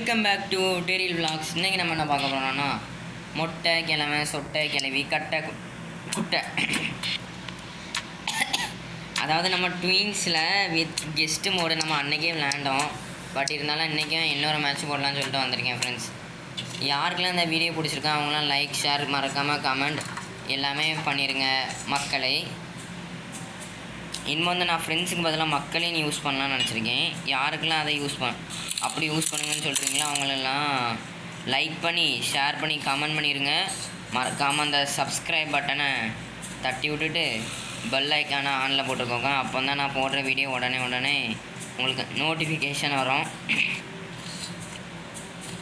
Welcome back to Daryl vlogs. இன்றைக்கி நம்ம என்ன பார்க்க போகிறோம்னா மொட்டை கிழமை சொட்டை கிழவி கட்டை குட்டை. அதாவது நம்ம ட்வீன்ஸில் வித் கெஸ்ட்டு மோடு நம்ம அன்றைக்கே விளையாண்டோம். பட் இருந்தாலும் இன்றைக்கும் இன்னொரு மேட்ச் போடலான்னு சொல்லிட்டு வந்திருக்கேன் ஃப்ரெண்ட்ஸ். யாருக்கெல்லாம் இந்த வீடியோ பிடிச்சிருக்கா அவங்களாம் லைக் ஷேர் மறக்காமல் கமெண்ட் எல்லாமே பண்ணிடுங்க மக்களை. இன்னும் வந்து நான் ஃப்ரெண்ட்ஸுக்கு பதிலாக மக்களையும் யூஸ் பண்ணலான்னு நினச்சிருக்கேன். யாருக்கெல்லாம் அதை அப்படி யூஸ் பண்ணுங்கன்னு சொல்கிறீங்களோ அவங்களெல்லாம் லைக் பண்ணி ஷேர் பண்ணி கமெண்ட் பண்ணிடுங்க. மறக்காமல் அந்த சப்ஸ்கிரைப் பட்டனை தட்டி விட்டுட்டு பெல் ஐக்கானை ஆனில் போட்டுக்கோங்க. அப்போ தான் நான் போடுற வீடியோ உடனே உங்களுக்கு நோட்டிஃபிகேஷன் வரும்.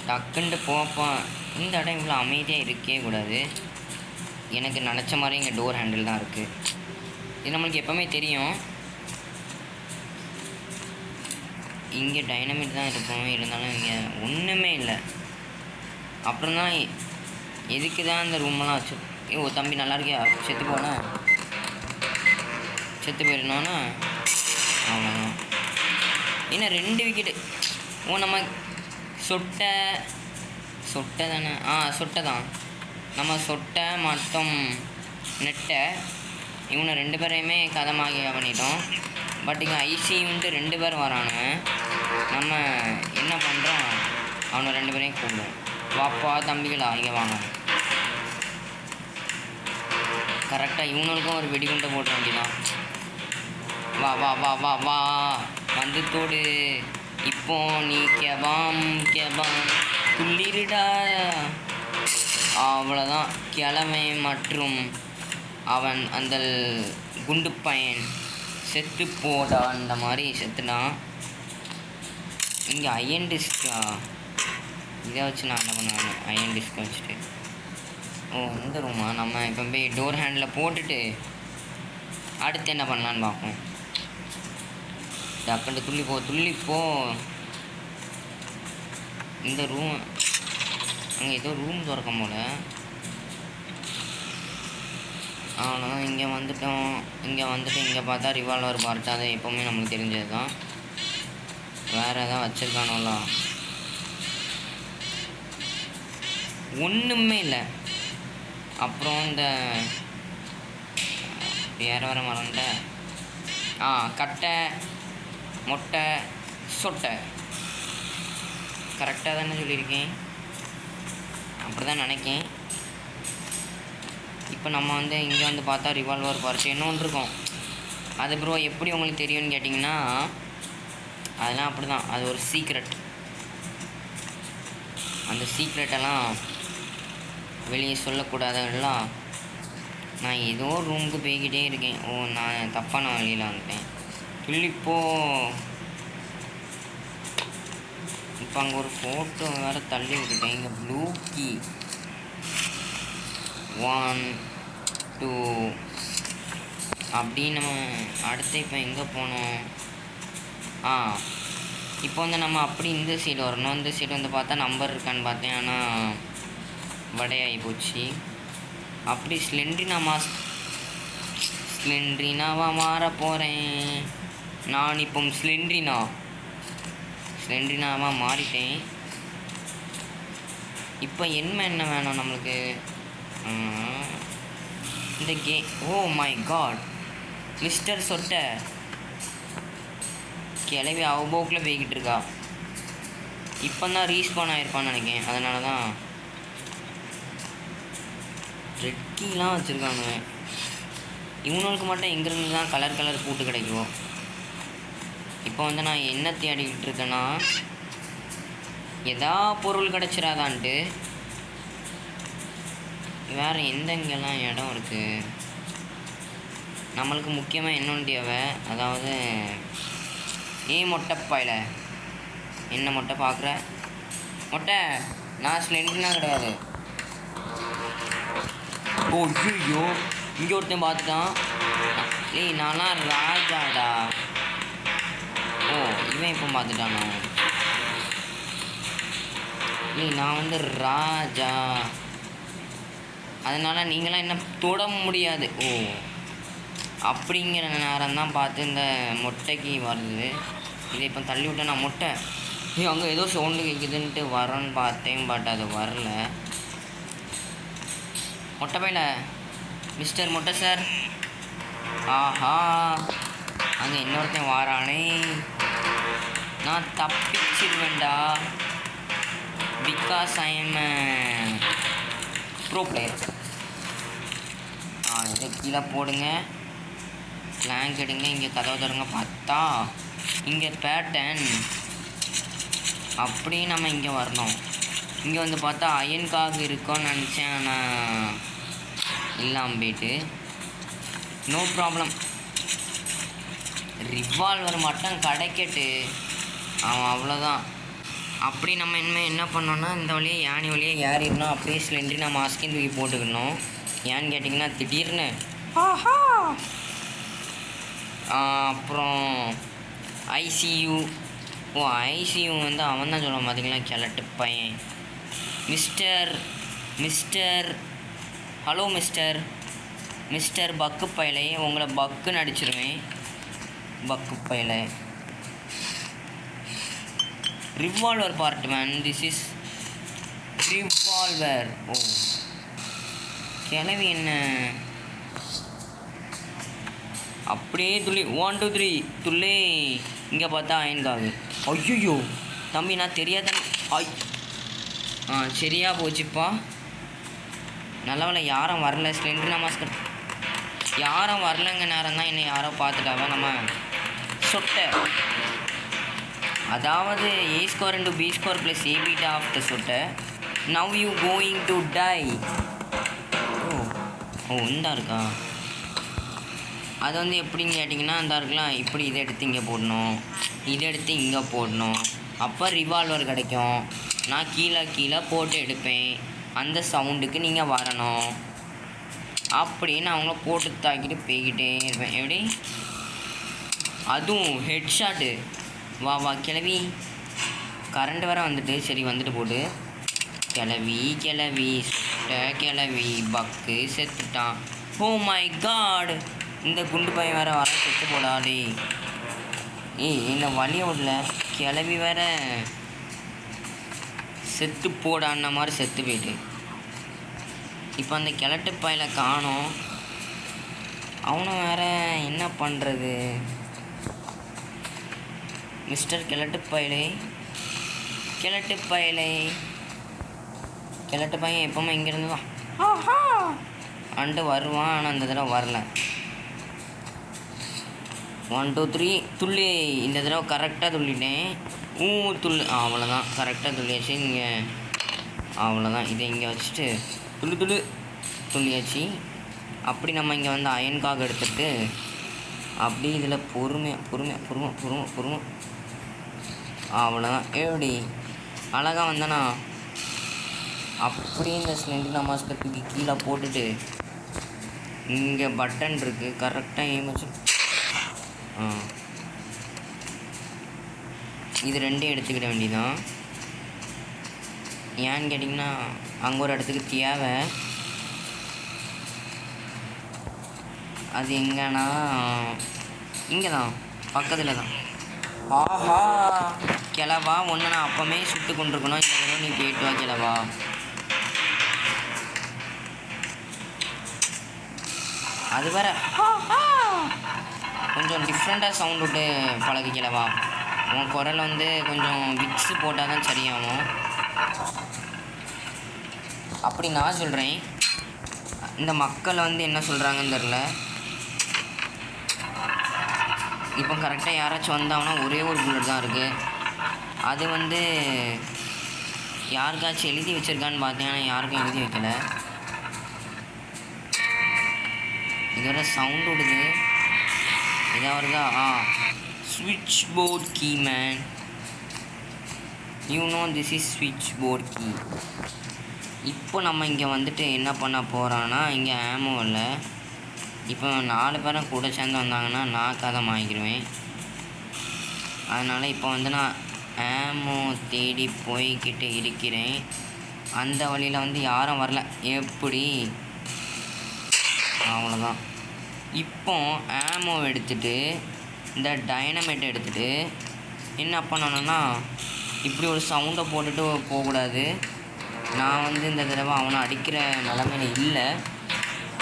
டக்குன்ட்டு போப்போம். இந்த இடம் இவ்வளோ அமைதியாக இருக்கவே கூடாது. எனக்கு நினச்ச மாதிரி இங்கே டோர் ஹேண்டில் தான் இருக்குது. இது நம்மளுக்கு எப்போவுமே தெரியும். இங்கே டைனமிட் தான் இருக்கும், இருந்தாலும் இங்கே ஒன்றுமே இல்லை. அப்புறம் தான் எதுக்கு தான் இந்த ரூமெல்லாம் வச்சு தம்பி நல்லா இருக்கியா செத்து போயிடணும்னா அவ்வளோதான். ஏன்னா 2 விக்கெட்டு. நம்ம சொட்டை தானே? சொட்டை தான். நம்ம சொட்டை மற்றும் நெட்டை இவனை 2 பேரையுமே கதமாகி பண்ணிட்டோம். பட் இங்கே ஐசின்ட்டு 2 பேர் வரானு. நம்ம என்ன பண்ணுறோம், அவனை 2 பேரையும் கூப்பிடுவோம். வாப்பா தம்பிகளா இங்கே வாங்க. கரெக்டாக இவனுக்கும் ஒரு வெடிகுண்டை போட்ட வேண்டியதான். வா வா வா வா வா வந்து தோடு. இப்போ நீ கெபாம் துள்ளிருடா. அவ்வளோதான். கிழமை மற்றும் அவன் அந்த குண்டு பையன் செத்து போடா. அந்த மாதிரி செத்துட்டான். இங்கே அயன் டிஸ்கா இதை வச்சு நான் என்ன பண்ணுவேன், அயன் டிஸ்கை வச்சுட்டு. இந்த ரூமா நம்ம இப்போ போய் டோர் ஹேண்டில் போட்டுட்டு அடுத்து என்ன பண்ணலான்னு பார்ப்போம். டக்குண்டு துள்ளிப்போ. இந்த ரூம் அங்கே ஏதோ ரூம் திறக்கும் போல. அவ்வளோதான். இங்கே வந்துட்டு இங்கே பார்த்தா ரிவால்வர் பார்த்து அது எப்போவுமே நம்மளுக்கு தெரிஞ்சது தான். வேறு எதாவது வச்சுருக்கானோல? ஒன்றுமே இல்லை. அப்புறம் இந்த வேறு மறந்துட்ட. கட்டை மொட்டை சொட்டை கரெக்டாக தானே சொல்லியிருக்கேன். அப்படி தான் நினைக்கேன். இப்போ நம்ம வந்து இங்கே வந்து பார்த்தா ரிவால்வர் பார்த்து இன்னொன்று இருக்கும். அது ப்ரோ எப்படி உங்களுக்கு தெரியும்னு கேட்டிங்கன்னா, அதெல்லாம் அப்படி தான். அது ஒரு சீக்ரெட். அந்த சீக்ரெட்டெல்லாம் வெளியே சொல்லக்கூடாதெல்லாம். நான் ஏதோ ரூமுக்கு போய்கிட்டே இருக்கேன். நான் தப்பான வழியில் வந்துட்டேன். துள்ளிப்போ. இப்போ அங்கே ஒரு ஃபோட்டோ வேறு தள்ளி விட்டுட்டேன். இங்கே ப்ளூ கீ 1 2 அப்படின்னு நம்ம அடுத்து இப்போ எங்கே போனோம்? இப்போ வந்து நம்ம அப்படி இந்த சைடு வரணும். இந்த சைடு வந்து பார்த்தா நம்பர் இருக்கான்னு பார்த்தேன், ஆனால் வடையாகி போச்சு. அப்படி ஸ்லெண்ட்ரினாவாக மாற போகிறேன் நான். இப்போ ஸ்லெண்ட்ரினாவாக மாறிட்டேன். இப்போ என்ன வேணும் நம்மளுக்கு? இந்த ஓ மை காட், மிஸ்டர் சொட்டை கிளவி அவ்வளோக்கில் போய்கிட்டு இருக்கா. இப்போ தான் ரீஸ்பான் ஆகிருப்பான்னு நினைக்கிறேன். அதனால தான் ரெட் கீலாம் வச்சுருக்காங்க. இவனுக்கு மட்டும் எங்கேருந்து தான் கலர் பூட்டு கிடைக்கும். இப்போ வந்து நான் என்ன தேடிக்கிட்டு இருக்கேன்னா, எதா பொருள் கிடச்சிடாதான்ட்டு. வேறு எங்கெல்லாம் இடம் இருக்குது நம்மளுக்கு முக்கியமாக இன்னொன்று தேவை. அதாவது மொட்டைப்பாயில் என்ன மொட்டை பார்க்குற மொட்டை? நான் ஸ்லெண்ட்னா கிடையாது. ஐயோ இங்கே ஒருத்தன் பார்த்துட்டான். நான்லாம் ராஜாடா. இவன் இப்போ பார்த்துட்டானா? நான் வந்து ராஜா. அதனால் நீங்களாம் என்ன தொட முடியாது. அப்படிங்கிற நேரம் தான் பார்த்து இந்த மொட்டைக்கு வருது. இதை இப்போ தள்ளி விட்டேன். நான் மொட்டை அங்கே ஏதோ சவுண்டு கேட்குதுன்ட்டு வரேன்னு பார்த்தேன், பட் அது வரல. மொட்டை பையில மிஸ்டர் மொட்டை சார். ஆஹா, அங்கே இன்னொருத்தன் வாரானே. நான் தப்பிச்சிருவேண்டா, because I am pro player. இதை கீழே போடுங்க, பிளாங்க் எடுங்க, இங்கே கதவு தருங்க. பார்த்தா இங்கே பேட்டன். அப்படியே நம்ம இங்கே வரணும். இங்கே வந்து பார்த்தா அயன்காக இருக்கோன்னு நினச்சேன், ஆனால் இல்லாமல் போயிட்டு. நோ ப்ராப்ளம், ரிவால்வர் மட்டும் கிடைக்கட்டு, அவன் அவ்வளோதான். அப்படி நம்ம இனிமேல் என்ன பண்ணோன்னா, இந்த வழியே யானி வழியே ஏறிடணும். அப்படியே சிலிண்டரி நம்ம மாஸ்கின் தூக்கி போட்டுக்கணும். ஏன்னு கேட்டிங்கன்னா திடீர்னு ஆஹா. அப்புறம் ஐசியூ. ஐசியூ வந்து அவன் தான் சொல்லுவான் பார்த்தீங்களா, கிழட்டு பையன். மிஸ்டர் ஹலோ மிஸ்டர் பக்கு பையலே, உங்களை பக்குன்னு அடிச்சிருவேன். பக்கு பையலை revolver part man, this is revolver. ஓ கிளவி என்ன அப்படியே துள்ளி 1 2 3 துள்ளே. இங்கே பார்த்தா அயன்காகு. ஐயோ தம்பி, நான் தெரியாத. சரியா போச்சுப்பா, நல்லவளை யாரும் வரல. ஸ்லெண்டர் நமாஸ்கர் யாரும் வரலங்க நேரம் தான் என்னை யாரோ பார்த்துட்டாவ. நம்ம சொட்டை, அதாவது A square into B square plus A beta of the சொட்டை. Now you going to die. ஓ இந்தா இருக்கா. அது வந்து எப்படின்னு கேட்டிங்கன்னா, இந்த இருக்கலாம், இப்படி இதை எடுத்து இங்கே போடணும், இதை எடுத்து இங்கே போடணும். அப்போ ரிவால்வர் கிடைக்கும். நான் கீழே போட்டு எடுப்பேன். அந்த சவுண்டுக்கு நீங்கள் வரணும். அப்படின்னு அவங்கள போட்டு தாக்கிட்டு போய்கிட்டே இருப்பேன். எப்படி அதுவும் ஹெட் ஷாட்டு. வா கிளவி, கரண்ட் வேறு வந்துட்டு. சரி வந்துட்டு போட்டு. கிளவி கிளவி பக்கு செத்துட்டான். ஓ மை காட், இந்த குண்டு பையன் வேறு வர செத்து போடாடே. இந்த வழியை விடல, கிளவி வேற செத்து போடான்ன மாதிரி செத்து போயிட்டு. இப்போ அந்த கிழட்டு பையில காணோம். அவனும் வேற என்ன பண்ணுறது. மிஸ்டர் கிழட்டு பையன் எப்பவுமே இங்கேருந்து தான் அண்டு வருவான். ஆனால் அந்த தடவை வரல. 1 2 3 துள்ளி. இந்த தடவை கரெக்டாக துள்ளிட்டேன். அவ்வளோதான், கரெக்டாக துள்ளியாச்சு. இங்கே அவ்வளோதான். இதை இங்கே வச்சுட்டு துள்ளியாச்சு. அப்படி நம்ம இங்கே வந்து அயன்காக எடுத்துகிட்டு அப்படி இதில் பொறுமை. அவ்வளோதான். எப்படி அழகாக வந்தேனா. அப்படியே இந்த ஸ்லெண்டர் நமாஸ்கத்துக்கு கீழே போட்டுட்டு இங்கே பட்டன் இருக்குது, கரெக்டாக ஏமாச்சு. இது ரெண்டையும் எடுத்துக்கிட வேண்டியதான். ஏன்னு கேட்டிங்கன்னா, அங்கே ஒரு இடத்துக்கு தேவை. அது எங்கன்னா இங்கே தான், பக்கத்தில் தான். ஆஹா கிளவா, ஒன்று நான் அப்போமே சுட்டு கொண்டிருக்கணும். இந்த தடவை நீ போயிட்டு வா கிளவா. அது வேற கொஞ்சம் டிஃப்ரெண்ட்டாக சவுண்ட் விட்டு பழகிக்கலவா. உன் குரல் வந்து கொஞ்சம் விக்ஸு போட்டால் தான் சரியாகும். அப்படி நான் சொல்கிறேன். இந்த மக்கள் வந்து என்ன சொல்கிறாங்கன்னு தெரில. இப்போ கரெக்டாக யாராச்சும் வந்தாங்கன்னா ஒரே ஒரு புல்லட் தான் இருக்குது. அது வந்து யாருக்காச்சும் எழுதி வச்சுருக்கான்னு பார்த்தேன், ஆனால் யாருக்கும் எழுதி வைக்கலை. இதோட சவுண்ட் விடுது. இதாக வருதா? ஸ்விட்ச் board key man. You know this is ஸ்விட்ச் போர்ட் கீ. இப்போ நம்ம இங்கே வந்துட்டு என்ன பண்ண போகிறோன்னா, இங்கே ஆமோ இல்லை. இப்போ 4 பேரும் கூட சேர்ந்து வந்தாங்கன்னா நான் கதை வாங்கிக்கிடுவேன். அதனால் இப்போ வந்து நான் ஆமோ தேடி போய்கிட்டு இருக்கிறேன். அந்த வழியில் வந்து யாரும் வரல. எப்படி அவ்வளோதான். இப்போ ஆமோ எடுத்துகிட்டு இந்த டைனமைட் எடுத்துகிட்டு என்ன பண்ணணும்னா, இப்படி ஒரு சவுண்டை போட்டுட்டு போகக்கூடாது. நான் வந்து இந்த தடவை அவனை அடிக்கிற நிலமையில இல்லை.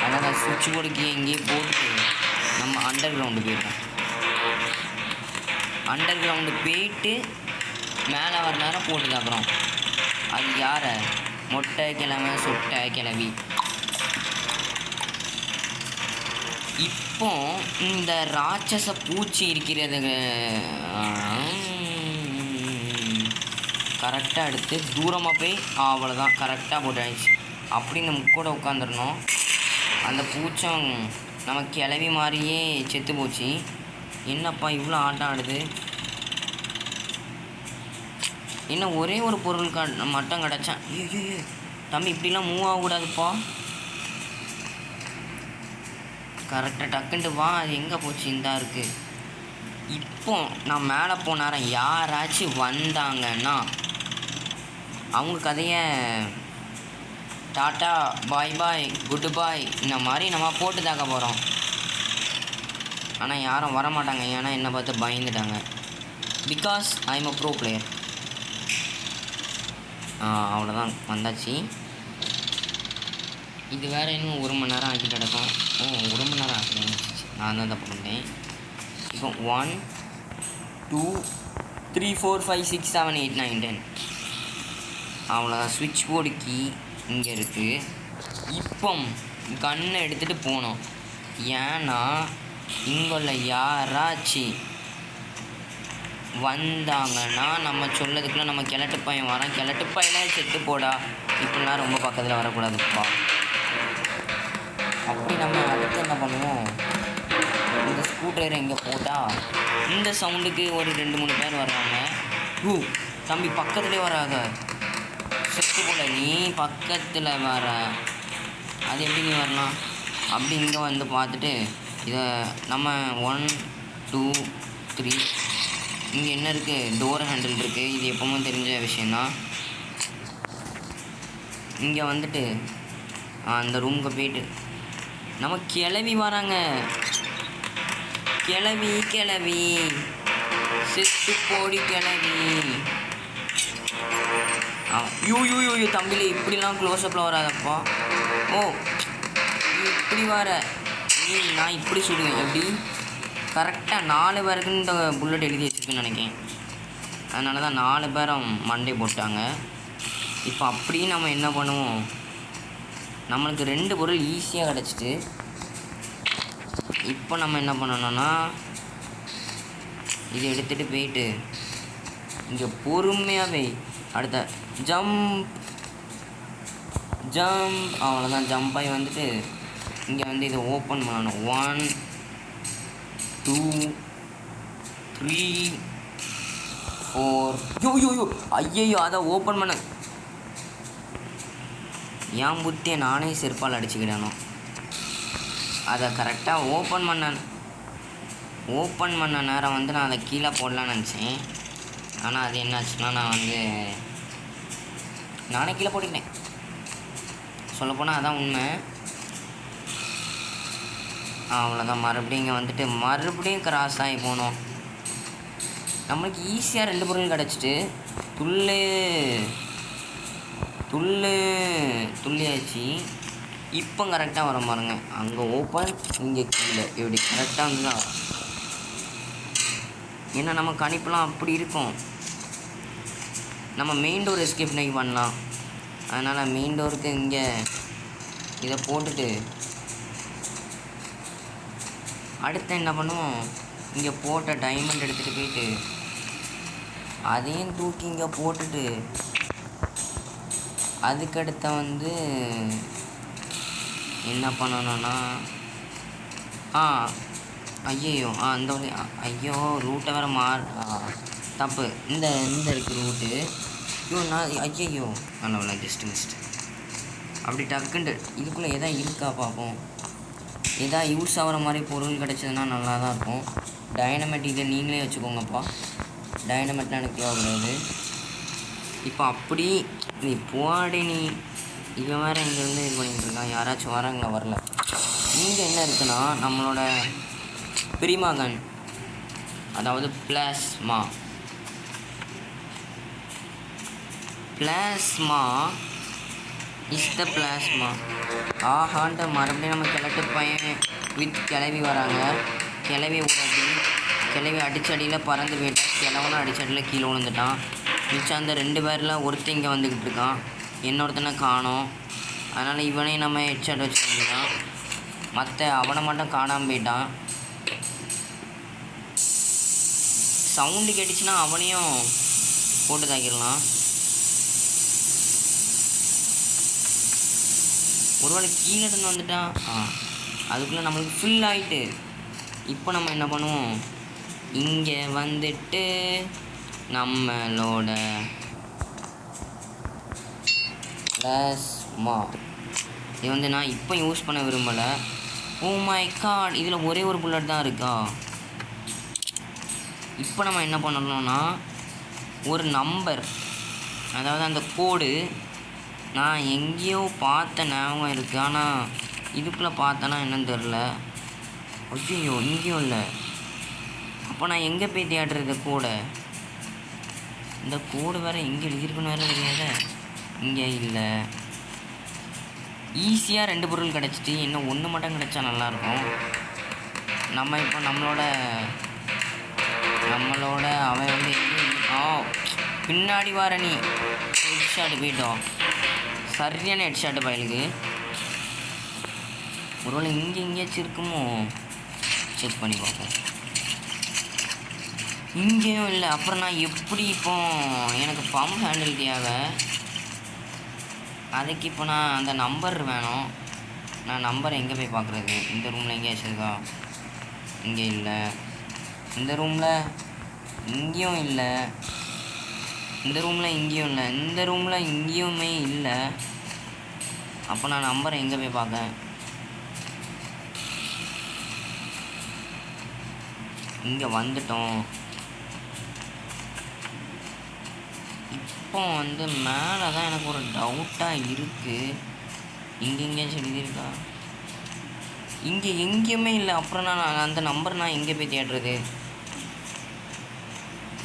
அதனால் சுவிட்ச் போர்டுக்கு எங்கேயே போட்டு நம்ம அண்டர் கிரவுண்டு போயிட்டோம். அண்டர் கிரவுண்டு போயிட்டு மேலே வர நேரம் போட்டுது. அப்புறம் அது யாரை? மொட்டை கிழமை சொட்டை கிளவி. இப்போ இந்த ராட்சச பூச்சி இருக்கிறது கரெக்டாக எடுத்து தூரமாக போய் அவ்வளோதான் கரெக்டாக போட்டாச்சு. அப்படி நம்ம கூட உட்காந்துடணும். அந்த பூச்சம் நம்ம கிளவி மாதிரியே செத்து போச்சு. என்னப்பா இவ்வளோ ஆட்டம் ஆடுது? இன்னும் ஒரே ஒரு பொருள் மட்டும் கிடச்சான். ஐயோ தம்பி இப்படிலாம் மூவ் ஆகக்கூடாதுப்பா. கரெக்டாக டக்குன்ட்டு வா. அது எங்கே போச்சு? இந்தா இருக்குது. இப்போ நான் மேலே போனாரன் யாராச்சும் வந்தாங்கன்னா அவங்க கதையை டாட்டா பாய் பாய் குட் பாய் இந்த மாதிரி நம்ம போட்டு தாக்க போகிறோம். ஆனால் யாரும் வரமாட்டாங்க. ஏன்னா என்னை பார்த்து பயந்துட்டாங்க. Because I am a bro player. அவ்வளோதான் வந்தாச்சு. இது வேறு இன்னும் 1 மணி நேரம் ஆக்கிட்டு கிடக்கும். 1 மணி நேரம் ஆக்கிட்டு நான் தான் தப்பு பண்ணிட்டேன். இப்போ 1 2 3 4 5 6 7 8 9 10 அவ்வளோதான். ஸ்விட்ச் போர்டு கீ இங்கே இருக்குது. இப்போ கன்னை எடுத்துகிட்டு போனோம். ஏன்னா இங்குள்ள யாராச்சும் வந்தாங்கன்னா நம்ம சொல்லதுக்குள்ளே நம்ம கிழட்டு பையன் வரான். கிழட்டு பையனே செத்து போடா. இப்படிலாம் ரொம்ப பக்கத்தில் வரக்கூடாதுப்பா. அப்படி நம்ம அடுத்து என்ன பண்ணுவோம்? இந்த ஸ்க்ரூ ட்ரைவரை இங்கே போட்டால் இந்த சவுண்டுக்கு ஒரு 2-3 பேர் வர்றாங்க. தம்பி பக்கத்துலேயே வராத, செத்து போல. நீ பக்கத்தில் வர அது எப்படி நீ வரலாம்? அப்படி இங்கே வந்து பார்த்துட்டு இதை நம்ம 1 2 3 இங்கே என்ன இருக்குது? டோர் ஹேண்டில் இருக்குது. இது எப்போவும் தெரிஞ்ச விஷயந்தான். இங்கே வந்துட்டு அந்த ரூமுக்கு போயிட்டு நம்ம கிளவி வராங்க. கிளவி கிளவி செத்து போடி கிளவி. யூ தம்பியில் இப்படிலாம் க்ளோஸ்அப்பில் வராதப்பா. இப்படி வர நான் இப்படி சொல்லுவேன். எப்படி கரெக்டாக 4 பேருக்குன்னு இந்த புல்லட் எழுதி வச்சுருக்குன்னு நினைக்கிறேன். அதனால தான் 4 பேரும் மண்டை போட்டாங்க. இப்போ அப்படியே நம்ம என்ன பண்ணுவோம்? நம்மளுக்கு 2 பொருள் ஈஸியாக கிடச்சிட்டு இப்போ நம்ம என்ன பண்ணணும்னா இதை எடுத்துகிட்டு போயிட்டு இங்கே பொறுமையாகவே அடுத்த ஜம்ப் அவ்வளோதான். ஜம்ப் ஆகி வந்துட்டு இங்கே வந்து இதை ஓப்பன் பண்ணணும். 1 2 3 4 ஐயோ அதை ஓப்பன் பண்ண என் புத்தியை நானே செருப்பால் அடிச்சுக்கிடணும். அதை கரெக்டாக ஓப்பன் பண்ண நேரம் வந்து நான் அதை கீழே போடலான்னு நினச்சேன். ஆனால் அது என்னாச்சுன்னா நான் வந்து நானே கீழே போட்டுக்கிட்டேன். சொல்லப்போனால் அதான் உண்மை. அவ்வளோதான். மறுபடியும் இங்கே வந்துட்டு மறுபடியும் கிராஸ் ஆகி போனோம். நம்மளுக்கு ஈஸியாக 2 பொருள் கிடச்சிட்டு துள்ளியாச்சு. இப்போ கரெக்டாக வர பாருங்க. அங்கே ஓப்பன் இங்கே கீழே இப்படி கரெக்டாக இருந்தால் ஏன்னா நம்ம கணிப்பெலாம் அப்படி இருக்கும். நம்ம மெயின் டோர் எஸ்கேப் நைக் பண்ணலாம். அதனால் மெயின் டோருக்கு இங்கே இதை போட்டுட்டு அடுத்து என்ன பண்ணுவோம்? இங்கே போட்ட டைமண்ட் எடுத்துகிட்டு போயிட்டு அதையும் தூக்கி இங்கே போட்டுட்டு அதுக்கடுத்த வந்து என்ன பண்ணணும்னா ஐயோ அந்த வழி ஐயோ ரூட்டை வேறு தப்பு. இந்த இருக்குது ரூட்டு. நான் ஐயோ நல்ல ஜஸ்ட் அப்படி டக்குண்டு இதுக்குள்ளே எதாவது இருக்கா பார்ப்போம். எதாவது யூஸ் ஆகிற மாதிரி பொருள் கிடச்சதுன்னா நல்லா தான் இருக்கும். டைனமெட் இதை நீங்களே வச்சுக்கோங்கப்பா. டைனமெட்லாம் எனக்கு தேவைப்படுது. இப்போ அப்படி நீ போடி நீ இவன் வேறு இங்கேருந்து இது பண்ணிகிட்டு இருக்கான். யாராச்சும் வராங்களா? வரல. இங்கே என்ன இருக்குன்னா நம்மளோட பிரிமா கன், அதாவது plasma. Plasma is the plasma. ஆஹாண்ட மறுபடியும் நம்ம கிழட்டு பையன் வித் கிளவி வராங்க. கிளவி விடாது, கிளவி அடிச்சடியில் பறந்து போயிட்டான். கிழவனும் அடிச்சடியில் கீழே விழுந்துட்டான். மிச்சம் அந்த 2 பேரில் ஒருத்தன் இங்கே வந்துக்கிட்டு இருக்கான். இன்னொருத்தனை காணோம். அதனால் இவனையும் நம்ம ஹெட்ஷாட் வச்சு வேண்டியதான். மற்ற அவனை மட்டும் காணாமல் போயிட்டான். சவுண்டு கேட்டுச்சுன்னா அவனையும் போட்டு தாக்கிடலாம். ஒருவேளை கீழே இருந்து வந்துட்டான். அதுக்குள்ளே நம்மளுக்கு ஃபில் ஆகிட்டு. இப்போ நம்ம என்ன பண்ணுவோம், இங்கே வந்துட்டு நம்மளோட பிளாஸ்மா இது வந்து நான் இப்போ யூஸ் பண்ண விரும்பலை. ஓ மை காட், இதில் ஒரே ஒரு புல்லட் தான் இருக்கா. இப்போ நம்ம என்ன பண்ணணும்னா ஒரு நம்பர், அதாவது அந்த கோடு நான் எங்கேயோ பார்த்த ஞாபகம் இருக்குது. ஆனால் இதுக்குள்ளே பார்த்தேன்னா என்னன்னு தெரில. ஐயோ இங்கேயும் இல்லை. அப்போ நான் எங்கே போய் தேடுறது கோடை? இந்த கோடு வேறு எங்கே எழுதியிருக்குன்னு வேறு தெரியாத. இங்கே இல்லை. ஈஸியாக 2 பொருள் கிடச்சிட்டு இன்னும் 1 மட்டும் கிடச்சா நல்லாயிருக்கும். நம்ம இப்போ நம்மளோட அவன் வந்து பின்னாடி வர நீ ஹெட் ஷாட்டு போயிட்டோம். சரியான ஹெட் ஷாட்டு பயலுக்கு. ஒருவேளை இங்கே எங்கேயாச்சும் இருக்குமோ செக் பண்ணி பார்ப்போம். இங்கேயும் இல்லை. அப்புறம் நான் எப்படி இப்போ எனக்கு பம்ப் ஹேண்டில் தேவை. அதுக்கு இப்போ நான் அந்த நம்பர் வேணும். நான் நம்பர் எங்கே போய் பார்க்குறது? இந்த ரூமில் எங்கேயாச்சும் இருக்கா? இங்கே இல்லை. இந்த ரூமில் இங்கேயும் இல்லை. இந்த ரூமில் இங்கேயும் இல்லை. இந்த ரூமில் இங்கேயுமே இல்லை. அப்போ நான் நம்பரை எங்கே போய் பார்க்கேன்? இங்கே வந்துட்டோம். இப்போ வந்து மேலே தான் எனக்கு ஒரு டவுட்டாக இருக்குது. இங்கே எங்கேயாச்சும் எழுதியிருக்கா? இங்கே எங்கேயுமே இல்லை. அப்புறம் நான் அந்த நம்பர் நான் எங்கே போய் தேடுறது?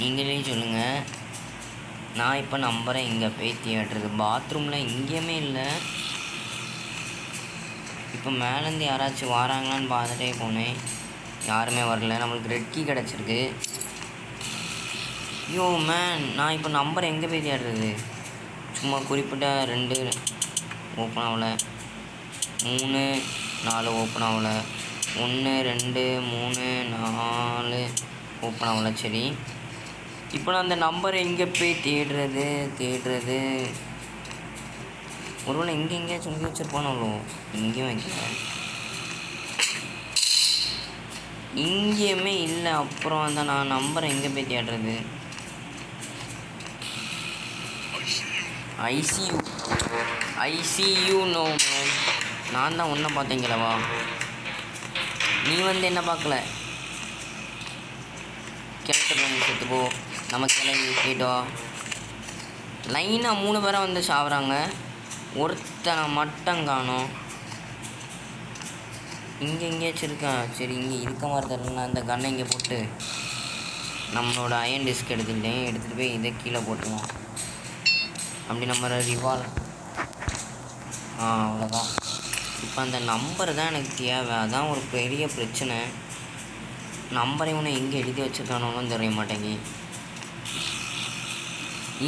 நீங்களே சொல்லுங்கள். நான் இப்போ நம்பரை எங்கே போய் தேடுறது? பாத்ரூமில் எங்கேயுமே இல்லை. இப்போ மேலேருந்து யாராச்சும் வராங்களான்னு பார்த்துட்டே போனேன். யாருமே வரல. நம்மளுக்கு ரெட் கீ கிடச்சிருக்கு. யோ மேன், நான் இப்போ நம்பரை எங்கே போய் தேடுறது? சும்மா குறிப்பிட்ட 2 ஓப்பன் ஆகலை, 3 4 ஓப்பன் ஆகலை, 1 2 3 4 ஓப்பன் ஆகலை. சரி, இப்போ நான் அந்த நம்பரை எங்கே போய் தேடுறது? ஒருவேளை எங்கேயாச்சும் சொல்லி வச்சுருப்பானோ? எங்கேயும் வைக்கல, இங்கேயுமே இல்லை. அப்புறம் அந்த நான் நம்பரை எங்கே போய் தேடுறது? ICU no man. நான் தான் ஒன்றை பார்த்தீங்களவா? நீ வந்து என்ன பார்க்கல? கிழட்டு போய் செத்து போ. நம்ம கிளம்பி போயிட்டோம். லைனாக 3 பேரை வந்து சாப்பிட்றாங்க. ஒருத்தனை மட்டும் காணோம். இங்கே எங்கேயாச்சும் இருக்கா? சரி, இங்கே இருக்க மாதிரி தெரியல. அந்த கன்னை இங்கே போட்டு நம்மளோட அயன் டிஸ்க் எடுத்துகிட்டு போய் இதை கீழே போட்டுருவோம். அப்படி நம்ம ரிவால்வ் அவ்வளோதான். இப்போ அந்த நம்பர் தான் எனக்கு தேவை. அதான் ஒரு பெரிய பிரச்சனை. நம்பரை இவனை எங்கே எழுதி வச்சுருக்கானோன்னு தெரிய மாட்டேங்கி.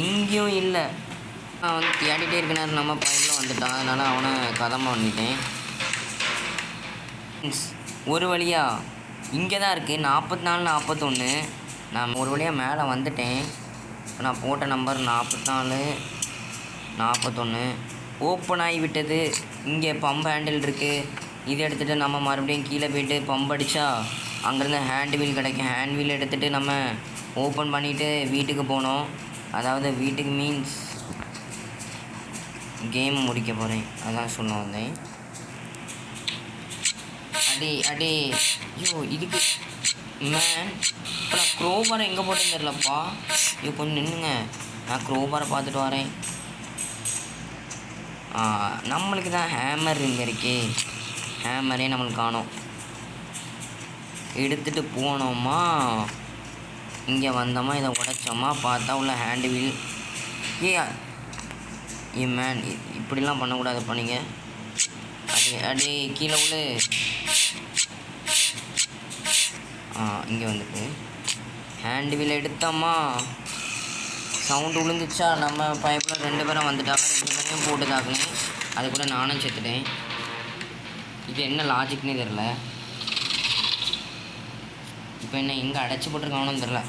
இங்கேயும் இல்லை. நான் வந்து தேடிட்டே இருக்க நேரம் நம்ம பையனில் வந்துட்டான். அதனால் அவனை கதமாக பண்ணிட்டேன். ஒரு வழியாக இங்கே தான் இருக்குது. 44 41. நான் ஒரு வழியாக மேலே வந்துட்டேன். இப்போ நான் போட்ட நம்பர் 44 41 ஓப்பன் ஆகி விட்டது. இங்கே பம்ப் ஹேண்டில் இருக்குது. இதை எடுத்துகிட்டு நம்ம மறுபடியும் கீழே போய்ட்டு பம்ப் அடித்தா அங்கேருந்து ஹேண்ட் வீல் கிடைக்கும். ஹேண்ட் வீல் எடுத்துகிட்டு நம்ம ஓப்பன் பண்ணிவிட்டு வீட்டுக்கு போனோம். அதாவது வீட்டுக்கு மீன்ஸ் கேம் முடிக்க போகிறேன். அதான் சொல்ல வந்தேன். அடே ஐயோ, இதுக்கு மேன் இப்போ நான் க்ரோபாரை எங்கே போட்டேன்னு தெரிலப்பா. ஐயோ கொஞ்சம் நின்றுங்க, நான் க்ரோபாரை பார்த்துட்டு வரேன். நம்மளுக்கு தான் ஹேமர் இங்கே இருக்கே. ஹேமரே நம்மளுக்கு காணோம். எடுத்துகிட்டு போனோமா, இங்கே வந்தோமா, இதை உடைச்சோமா, பார்த்தா உள்ள ஹேண்டு வீல். ஏ மேன் இப்படிலாம் பண்ணக்கூடாதுப்பா நீங்கள். அடி கீழே உள்ள இங்கே வந்துட்டு ஹேண்ட் வீல் எடுத்தோமா சவுண்டு விழுந்துச்சா நம்ம பைப்பில் 2 பேரும் வந்துட்டாங்க. 2 பேரையும் போட்டு தாக்குனேன். அது கூட நானும் செத்துட்டேன். இது என்ன லாஜிக்னே தெரில. இப்போ என்ன எங்கே அடைச்சி போட்டிருக்காங்கன்னு தெரில.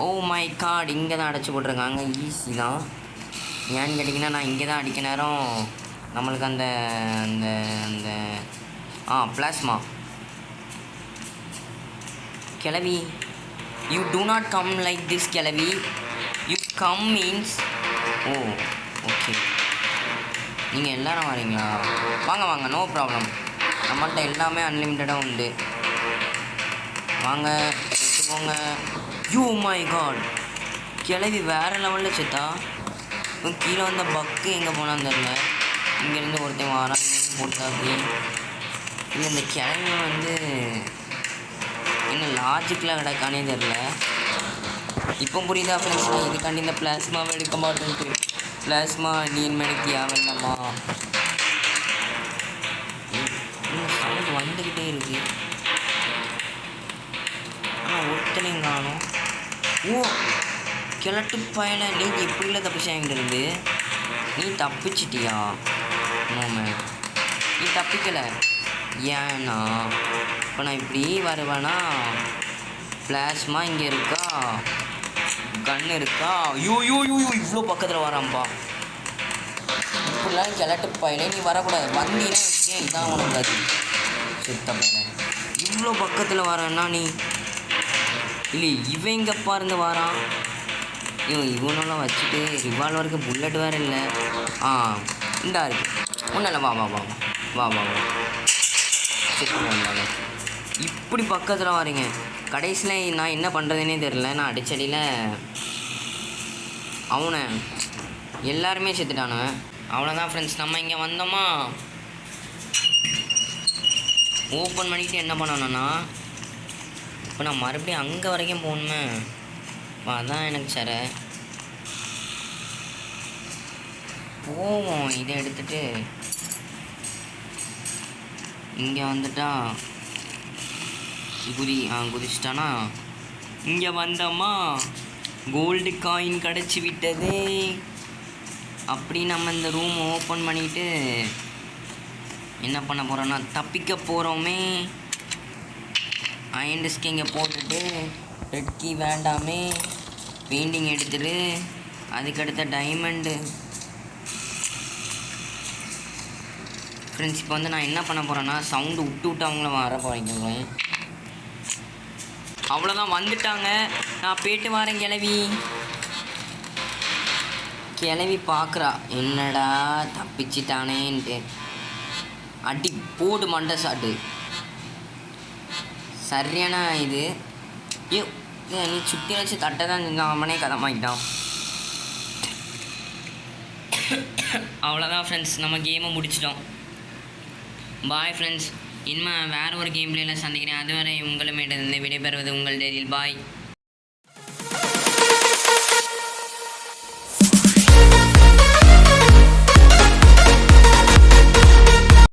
ஓ மை காட், இங்கே தான் அடைச்சி போட்டிருக்காங்க. ஈஸி தான். ஏன்னு கேட்டிங்கன்னா நான் இங்கே தான் அடிக்க நேரம் நம்மளுக்கு அந்த அந்த அந்த பிளாஸ்மா கிளவி. You do not come like this கிளவி. You come means oh okay. நீங்கள் எல்லோரும் வரீங்களா? வாங்க வாங்க, நோ ப்ராப்ளம். நம்மள்கிட்ட எல்லாமே அன்லிமிட்டடாக உண்டு. வாங்க போங்க. யூ மை காட், கிளவி வேறு லெவலில் செத்தா. இப்போ கீழே வந்த பக்கு எங்கே போனான்னு தெரில. இங்கேருந்து ஒருத்தன் வாரான், இங்கேருந்து போட்டாப்பி. இல்லை இந்த கிளவி வந்து என்ன லாஜிக்கில் கிடக்கானே தெரில. இப்போ புரியுதா ஃப்ரெண்ட்ஸ், நான் இதுக்காண்டி இந்த பிளாஸ்மாவை எடுக்க மாட்டேன்ட்டு. பிளாஸ்மா நீ மெடிக்கியா வேண்டாமா? சவுண்ட் வந்துக்கிட்டே இருக்கு. ஆனால் ஒருத்தனையும் காணும். ஓ கிழட்டு பயனை, நீ எப்படில தப்பிச்சா எங்கிருந்து? நீ தப்பிச்சிட்டியா? நோமே, நீ தப்பிக்கலை. ஏன்னா இப்போ நான் இப்படி வருவேனா? பிளாஸ்மா இங்கே இருக்கா, கன் இருக்கா? யூ யூ யூ யூ இவ்வளோ பக்கத்தில் வரான்ப்பா. இப்படிலாம் கிழட்டு பையனே நீ வரக்கூடாது. வந்தீங்கன்னா வச்சுக்கேன், இதான் உனக்கு அது சுத்த பையனை. இவ்வளோ பக்கத்தில் வரேன்னா நீ இல்லை இவன் இங்கேப்பா இருந்து வரான். இவனெல்லாம் வச்சுட்டு ரிவால்வருக்கு புல்லட் வேறு இல்லை. இந்தா இருக்கு ஒன்றும் இல்லை. வா வா வா வா வா வா செத்து வந்தாங்க. இப்படி பக்கத்தில் வரீங்க. கடைசியில் நான் என்ன பண்ணுறதுனே தெரில. நான் அடிச்சடியில் அவனை எல்லாருமே செத்துட்டானுவன். அவ்வளோதான் ஃப்ரெண்ட்ஸ், நம்ம இங்கே வந்தோமா ஓப்பன் பண்ணிவிட்டு என்ன பண்ணணும்னா இப்போ நான் மறுபடியும் அங்கே வரைக்கும் போகணுமே. அதான் எனக்கு சர போவோம். இதை எடுத்துகிட்டு இங்கே வந்துட்டா குதிச்சிட்டானா. இங்கே வந்தோமா கோல்டு காயின் கிடச்சி விட்டதே. அப்படி நம்ம இந்த ரூம் ஓப்பன் பண்ணிவிட்டு என்ன பண்ண போகிறோன்னா தப்பிக்க போகிறோமே. அயன் டிஸ்க் இங்கே போட்டுட்டு ரெட் கீ வேண்டாமே, பெயிண்டிங் எடுத்துட்டு அதுக்கடுத்த டைமண்டு. ஃப்ரெண்ட்ஸ் இப்போ வந்து நான் என்ன பண்ண போகிறேன்னா சவுண்டு விட்டு அவங்கள வர போகிறேன். அவ்வளோதான் வந்துட்டாங்க. நான் போய்ட்டு வரேன். கிளவி பார்க்குறா என்னடா தப்பிச்சிட்டானேன்ட்டு. அடி போடு மண்டை சாட்டு. சரியான இது. நீ சுற்றி வச்சு தட்டை தான் செஞ்சான். அவனே கதமாக்கிட்டான். அவ்வளோதான் ஃப்ரெண்ட்ஸ், நம்ம கேமை முடிச்சிட்டோம். Bye friends. இனிமேல் வேறு ஒரு கேம் பிளேயில் சந்திக்கிறேன். அதுவரை உங்களுமே விடைபெறுவது உங்கள் டேரில். பாய்.